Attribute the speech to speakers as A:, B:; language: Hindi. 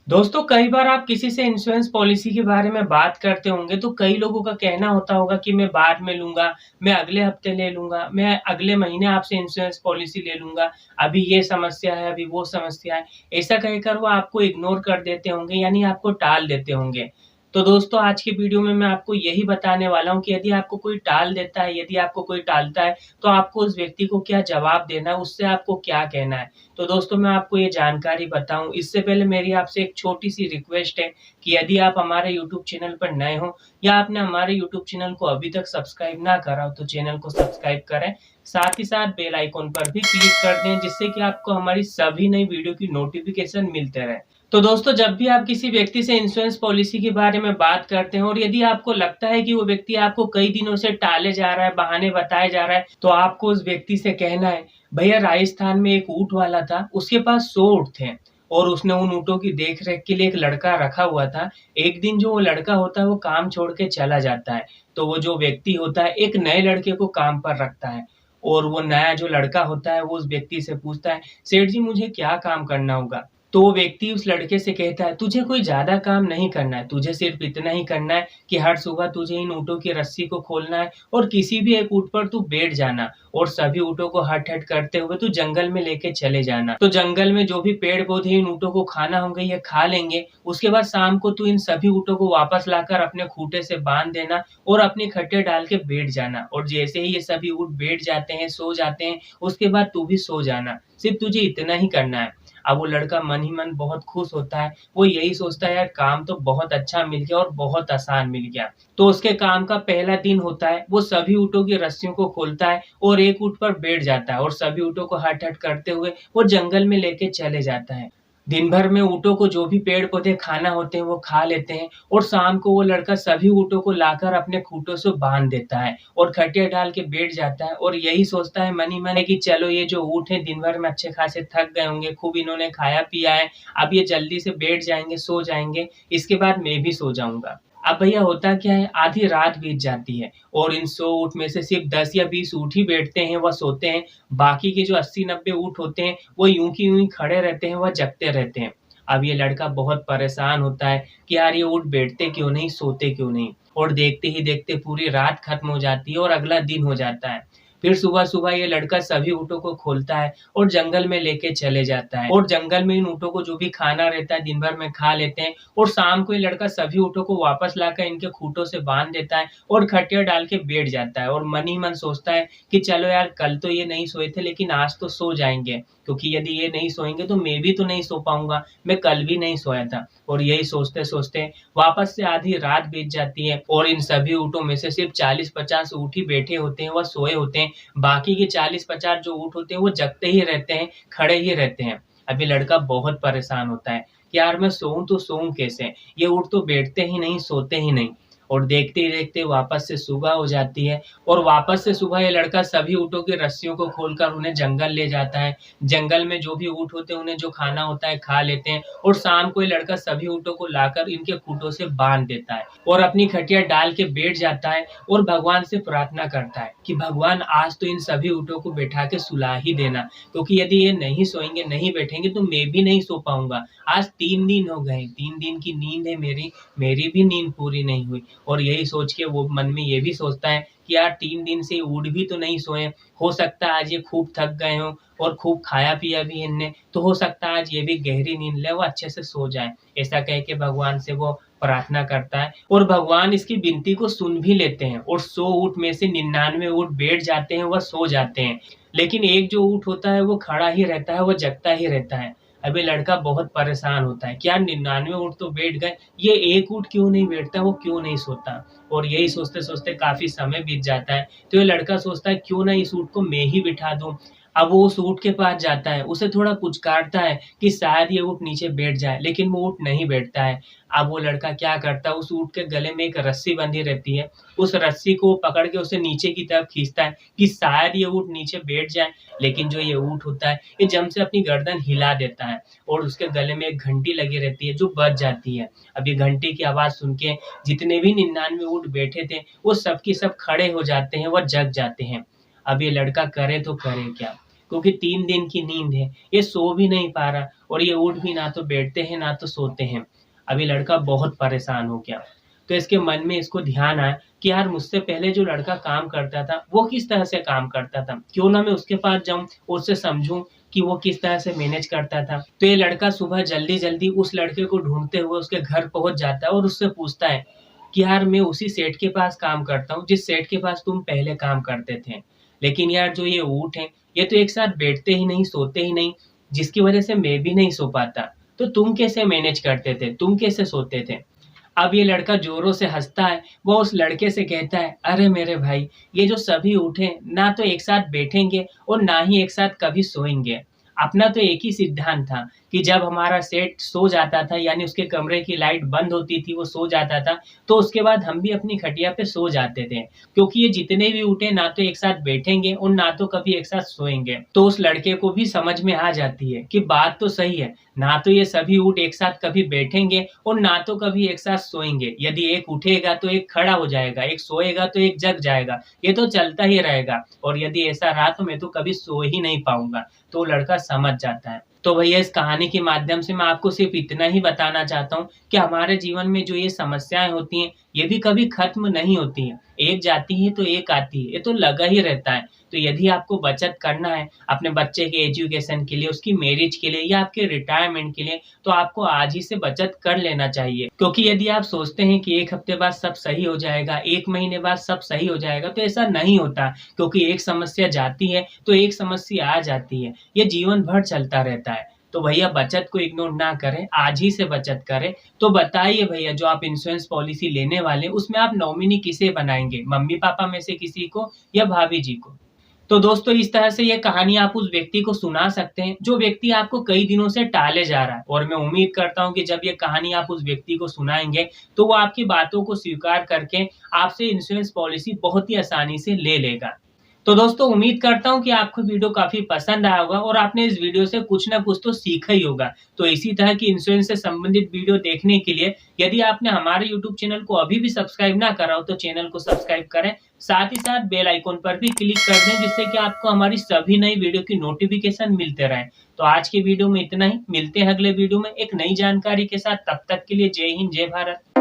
A: दोस्तों, कई बार आप किसी से इंश्योरेंस पॉलिसी के बारे में बात करते होंगे, तो कई लोगों का कहना होता होगा कि मैं बाद में लूँगा, मैं अगले हफ्ते ले लूँगा, मैं अगले महीने आपसे इंश्योरेंस पॉलिसी ले लूँगा, अभी ये समस्या है, अभी वो समस्या है। ऐसा कहकर वो आपको इग्नोर कर देते होंगे, यानी आपको टाल देते होंगे। तो दोस्तों, आज की वीडियो में मैं आपको यही बताने वाला हूँ कि यदि आपको कोई टाल देता है, यदि आपको कोई टालता है, तो आपको उस व्यक्ति को क्या जवाब देना है, उससे आपको क्या कहना है। तो दोस्तों, मैं आपको ये जानकारी बताऊँ, इससे पहले मेरी आपसे एक छोटी-सी रिक्वेस्ट है कि यदि आप हमारे यूट्यूब चैनल पर नए हो या आपने हमारे यूट्यूब चैनल को अभी तक सब्सक्राइब ना करा हो, तो चैनल को सब्सक्राइब करें। साथ ही साथ बेल आइकन पर भी क्लिक कर दें, जिससे कि आपको हमारी सभी नई वीडियो की नोटिफ़िकेशन मिलते रहे। तो दोस्तों, जब भी आप किसी व्यक्ति से इंश्योरेंस पॉलिसी के बारे में बात करते हैं और यदि आपको लगता है कि वो व्यक्ति आपको कई दिनों से टाले जा रहा है, बहाने बताए जा रहा है, तो आपको उस व्यक्ति से कहना है, भैया राजस्थान में एक ऊँट वाला था, उसके पास 100 ऊँट थे और उसने उन ऊँटों की देख-रेख के लिए एक लड़का रखा हुआ था। एक दिन जो वो लड़का होता है, वो काम छोड़ के चला जाता है, तो वो जो व्यक्ति होता है, एक नए लड़के को काम पर रखता है और वो नया जो लड़का होता है, वो उस व्यक्ति से पूछता है, सेठ जी मुझे क्या काम करना होगा? तो वो व्यक्ति उस लड़के से कहता है, तुझे कोई ज़्यादा काम नहीं करना है, तुझे सिर्फ़ इतना ही करना है कि हर सुबह तुझे इन ऊँटों की रस्सी को खोलना है और किसी भी एक ऊँट पर तू बैठ जाना और सभी ऊँटों को हट-हट करते हुए तू जंगल में लेके चले जाना। तो जंगल में जो भी पेड़-पौधे इन ऊँटों को खाना होंगे, ये खा लेंगे। उसके बाद शाम को तू इन सभी ऊँटों को वापस लाकर अपने खूँटे से बाँध देना और अपनी खटिया डाल के बैठ जाना और जैसे ही ये सभी ऊँट बैठ जाते हैं, सो जाते हैं, उसके बाद तू भी सो जाना। सिर्फ़ तुझे इतना ही करना है। अब वो लड़का मन ही मन बहुत खुश होता है। वो यही सोचता है यार काम तो बहुत अच्छा मिल गया और बहुत आसान मिल गया। तो उसके काम का पहला दिन होता है, वो सभी ऊँटों की रस्सियों को खोलता है और एक ऊँट पर बैठ जाता है और सभी ऊँटों को हट-हट करते हुए वो जंगल में लेके चले जाता है। दिन भर में ऊँटों को जो भी पेड़-पौधे खाना होते हैं, वो खा लेते हैं और शाम को वो लड़का सभी ऊँटों को लाकर अपने खूँटों से बाँध देता है और खटिया डाल के बैठ जाता है और यही सोचता है मन ही मन कि चलो ये जो ऊँट हैं दिन भर में अच्छे खासे थक गए होंगे, खूब इन्होंने खाया-पिया है, अब ये जल्दी से बैठ जाएँगे, सो जाएँगे, इसके बाद मैं भी सो जाऊँगा। अब भैया होता क्या है, आधी रात बीत जाती है और इन 100 ऊँट में से सिर्फ़ 10 या 20 ऊँट ही बैठते हैं, वह सोते हैं। बाकी के जो 80-90 ऊँट होते हैं, वो यूँ की यूँ ही खड़े रहते हैं, वह जगते रहते हैं। अब ये लड़का बहुत परेशान होता है कि यार ये ऊँट बैठते क्यों नहीं, सोते क्यों नहीं? और देखते ही देखते पूरी रात खत्म हो जाती है और अगला दिन हो जाता है। फिर सुबह-सुबह ये लड़का सभी ऊँटों को खोलता है और जंगल में लेके चले जाता है और जंगल में इन ऊँटों को जो भी खाना रहता है दिन भर में खा लेते हैं और शाम को ये लड़का सभी ऊँटों को वापस लाकर इनके खूँटों से बाँध देता है और खटिया डाल के बैठ जाता है और मन ही मन सोचता है कि चलो यार कल तो ये नहीं सोए थे लेकिन आज तो सो जाएँगे, क्योंकि यदि ये नहीं सोएँगे तो मैं भी तो नहीं सो पाऊँगा, मैं कल भी नहीं सोया था। और यही सोचते-सोचते वापस से आधी रात बीत जाती है और इन सभी ऊँटों में से सिर्फ़ 40-50 ऊँट ही बैठे होते हैं, वह सोए होते हैं। बाकी के 40-50 जो ऊँट होते हैं वो जगते ही रहते हैं, खड़े ही रहते हैं। अब ये लड़का बहुत परेशान होता है कि यार मैं सोऊँ तो सोऊँ कैसे? ये ऊँट तो बैठते ही नहीं, सोते ही नहीं। और देखते ही देखते वापस से सुबह हो जाती है और वापस से सुबह ये लड़का सभी ऊँटों की रस्सियों को खोलकर उन्हें जंगल ले जाता है। जंगल में जो भी ऊँट होते हैं उन्हें जो खाना होता है खा लेते हैं और शाम को ये लड़का सभी ऊँटों को लाकर इनके खूँटों से बाँध देता है और अपनी खटिया डाल के बैठ जाता है और भगवान से प्रार्थना करता है कि भगवान आज तो इन सभी ऊँटों को बैठा के सुला ही देना, क्योंकि यदि ये नहीं सोएँगे, नहीं बैठेंगे तो मैं भी नहीं सो पाऊँगा। आज 3 दिन हो गए, 3 दिन की नींद है मेरी, मेरी भी नींद पूरी नहीं हुई। और यही सोच के वो मन में ये भी सोचता है कि यार 3 दिन से ऊँट भी तो नहीं सोए, हो सकता है आज ये खूब थक गए हों और खूब खाया-पिया भी इनने, तो हो सकता है आज ये भी गहरी नींद लें, वो अच्छे से सो जाएँ। ऐसा कह के भगवान से वो प्रार्थना करता है और भगवान इसकी विनती को सुन भी लेते हैं और 100 ऊँट में से 99 ऊँट बैठ जाते हैं, वह सो जाते हैं। लेकिन एक जो ऊँट होता है वो खड़ा ही रहता है, वो जगता ही रहता है। अब ये लड़का बहुत परेशान होता है कि यार 99 ऊँट तो बैठ गए, ये एक ऊँट क्यों नहीं बैठता, वो क्यों नहीं सोता? और यही सोचते-सोचते काफ़ी समय बीत जाता है, तो ये लड़का सोचता है क्यों ना इस ऊँट को मैं ही बिठा दूँ। अब वो उस ऊँट के पास जाता है, उसे थोड़ा पुचकारता है कि शायद ये ऊँट नीचे बैठ जाए, लेकिन वो ऊँट नहीं बैठता है। अब वो लड़का क्या करता है, उस ऊँट के गले में एक रस्सी बंधी रहती है, उस रस्सी को पकड़ के उसे नीचे की तरफ खींचता है कि शायद ये ऊँट नीचे बैठ जाए, लेकिन जो ये ऊँट होता है, ये जम से अपनी गर्दन हिला देता है और उसके गले में एक घंटी लगी रहती है जो बज जाती है। अब ये घंटी की आवाज़ सुन के जितने भी 99 ऊँट बैठे थे, वो सब के सब खड़े हो जाते हैं, वो जग जाते हैं। अब ये लड़का करे तो करे क्या? क्योंकि 3 दिन की नींद है, ये सो भी नहीं पा रहा और ये उठ भी ना तो बैठते हैं, ना तो सोते हैं। अब ये लड़का बहुत परेशान हो गया। तो इसके मन में इसको ध्यान आया कि यार मुझसे पहले जो लड़का काम करता था, वो किस तरह से काम करता था? क्यों ना मैं उसके पास जाऊँ, उससे समझूँ कि वो किस तरह से मैनेज करता था। तो ये लड़का सुबह जल्दी-जल्दी उस लड़के को ढूँढते हुए उसके घर पहुँच जाता है और उससे पूछता है कि यार मैं उसी सेठ के पास काम करता हूँ, जिस सेठ के पास तुम पहले काम करते थे। लेकिन यार जो ये ऊँट हैं, ये तो एक साथ बैठते ही नहीं, सोते ही नहीं, जिसकी वज़ह से मैं भी नहीं सो पाता। तो तुम कैसे मैनेज करते थे? तुम कैसे सोते थे? अब ये लड़का ज़ोरों से हँसता है, वो उस लड़के से कहता है, "अरे मेरे भाई, ये जो सभी ऊँट हैं, ना तो एक साथ बैठेंगे और ना ही एक साथ कभी सोएँगे। अपना तो एक ही सिद्धांत था कि जब हमारा सेठ सो जाता था यानी उसके कमरे की लाइट बंद होती थी, वो सो जाता था, तो उसके बाद हम भी अपनी खटिया पे सो जाते थे। क्योंकि ये जितने भी ऊँट हैं, ना तो एक साथ बैठेंगे और ना तो कभी एक साथ सोएँगे।" तो उस लड़के को भी समझ में आ जाती है कि बात तो सही है, ना तो ये सभी ऊँट एक साथ कभी बैठेंगे और ना तो कभी एक साथ सोएँगे। यदि एक उठेगा तो एक खड़ा हो जाएगा, एक सोएगा तो एक जग जाएगा। ये तो चलता ही रहेगा और यदि ऐसा रहा तो मैं तो कभी सो ही नहीं पाऊँगा। तो वो लड़का समझ जाता है। तो भैया इस कहानी के माध्यम से मैं आपको सिर्फ़ इतना ही बताना चाहता हूँ कि हमारे जीवन में जो ये समस्याएँ होती हैं, ये भी कभी ख़त्म नहीं होती हैं। एक जाती है तो एक आती है, ये तो लगा ही रहता है। तो यदि आपको बचत करना है अपने बच्चे के एजुकेशन के लिए, उसकी मैरिज के लिए या आपके रिटायरमेंट के लिए, तो आपको आज ही से बचत कर लेना चाहिए। क्योंकि यदि आप सोचते हैं कि 1 हफ्ते बाद सब सही हो जाएगा, 1 महीने बाद सब सही हो जाएगा, तो ऐसा नहीं होता क्योंकि एक समस्या जाती है, तो एक समस्या आ जाती है। ये जीवन भर चलता रहता है। तो भैया बचत को इग्नोर ना करें, आज ही से बचत करें। तो बताइए भैया जो आप इंश्योरेंस पॉलिसी लेने वाले हैं, उसमें आप नॉमिनी किसे बनाएँगे? मम्मी-पापा में से किसी को या भाभी जी को? तो दोस्तों इस तरह से ये कहानी आप उस व्यक्ति को सुना सकते हैं, जो व्यक्ति आपको कई दिनों से टाले जा रहा है और मैं उम्मीद करता हूँ कि जब ये कहानी आप उस व्यक्ति को सुनाएँगे, तो वो आपकी बातों को स्वीकार करके आपसे इंश्योरेंस पॉलिसी बहुत ही आसानी से ले लेगा। तो दोस्तों उम्मीद करता हूँ कि आपको वीडियो काफ़ी पसंद आया होगा और आपने इस वीडियो से कुछ न कुछ तो सीखा ही होगा। तो इसी तरह की इंश्योरेंस से संबंधित वीडियो देखने के लिए यदि आपने हमारे यूट्यूब चैनल को अभी भी सब्सक्राइब ना करा हो तो चैनल को सब्सक्राइब करें। साथ ही साथ बेल आइकन पर भी क्लिक कर दें जिससे कि आपको हमारी सभी नई वीडियो की नोटिफ़िकेशन मिलते रहें। तो आज की वीडियो में इतना ही, मिलते हैं अगले वीडियो में एक नई जानकारी के साथ, तब तक के लिए जय हिंद, जय भारत।